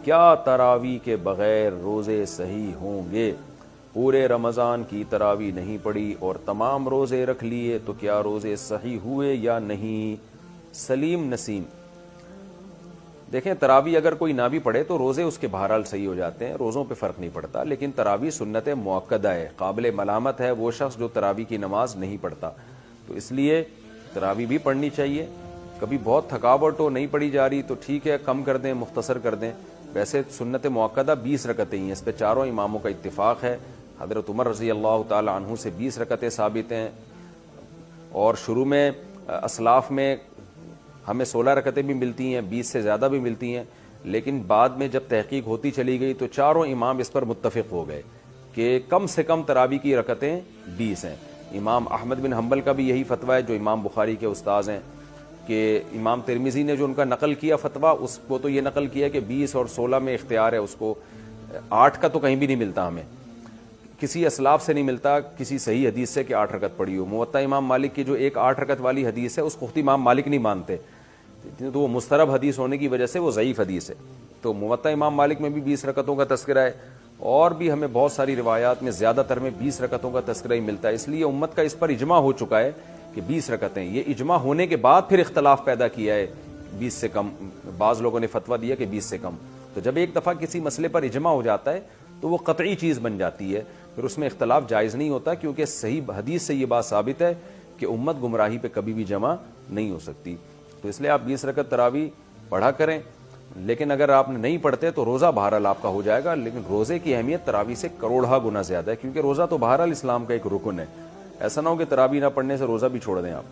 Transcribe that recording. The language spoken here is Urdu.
کیا تراوی کے بغیر روزے صحیح ہوں گے؟ پورے رمضان کی تراوی نہیں پڑی اور تمام روزے رکھ لیے تو کیا روزے صحیح ہوئے یا نہیں؟ سلیم نسیم، دیکھیں تراوی اگر کوئی نہ بھی پڑھے تو روزے اس کے بہرحال صحیح ہو جاتے ہیں، روزوں پہ فرق نہیں پڑتا، لیکن تراوی سنت مؤکدہ ہے، قابل ملامت ہے وہ شخص جو تراوی کی نماز نہیں پڑھتا، تو اس لیے تراوی بھی پڑھنی چاہیے۔ کبھی بہت تھکاوٹ ہو نہیں پڑھی جا رہی تو ٹھیک ہے، کم کر دیں، مختصر کر دیں۔ ویسے سنت مؤکدہ 20 رکعتیں ہیں، اس پہ چاروں اماموں کا اتفاق ہے۔ حضرت عمر رضی اللہ تعالی عنہ سے 20 رکعتیں ثابت ہیں، اور شروع میں اسلاف میں ہمیں 16 رکعتیں بھی ملتی ہیں، 20 سے زیادہ بھی ملتی ہیں، لیکن بعد میں جب تحقیق ہوتی چلی گئی تو چاروں امام اس پر متفق ہو گئے کہ کم سے کم تراوی کی رکعتیں 20 ہیں۔ امام احمد بن حنبل کا بھی یہی فتویٰ ہے جو امام بخاری کے استاذ ہیں، کہ امام ترمذی نے جو ان کا نقل کیا فتویٰ، اس کو تو یہ نقل کیا کہ 20 اور 16 میں اختیار ہے اس کو، 8 کا تو کہیں بھی نہیں ملتا، ہمیں کسی اسلاف سے نہیں ملتا کسی صحیح حدیث سے کہ 8 رکعت پڑھی ہو۔ موطا امام مالک کی جو ایک 8 رکعت والی حدیث ہے اس کو خود امام مالک نہیں مانتے، تو وہ مسترب حدیث ہونے کی وجہ سے وہ ضعیف حدیث ہے۔ تو موطا امام مالک میں بھی 20 رکعتوں کا تذکرہ ہے، اور بھی ہمیں بہت ساری روایات میں زیادہ تر میں 20 رکعتوں کا تذکرہ ہی ملتا ہے، اس لیے امت کا اس پر اجماع ہو چکا ہے کہ 20 رکعتیں۔ یہ اجماع ہونے کے بعد پھر اختلاف پیدا کیا ہے 20 سے کم، بعض لوگوں نے فتویٰ دیا کہ 20 سے کم۔ تو جب ایک دفعہ کسی مسئلے پر اجماع ہو جاتا ہے تو وہ قطعی چیز بن جاتی ہے، پھر اس میں اختلاف جائز نہیں ہوتا، کیونکہ صحیح حدیث سے یہ بات ثابت ہے کہ امت گمراہی پہ کبھی بھی جمع نہیں ہو سکتی۔ تو اس لیے آپ 20 رکعت تراوی پڑھا کریں، لیکن اگر آپ نہیں پڑھتے تو روزہ بہرحال آپ کا ہو جائے گا، لیکن روزے کی اہمیت تراوی سے کروڑہ گنا زیادہ ہے، کیونکہ روزہ تو بہرحال اسلام کا ایک رکن ہے۔ ایسا نہ ہو کہ تراوی نہ پڑھنے سے روزہ بھی چھوڑ دیں آپ۔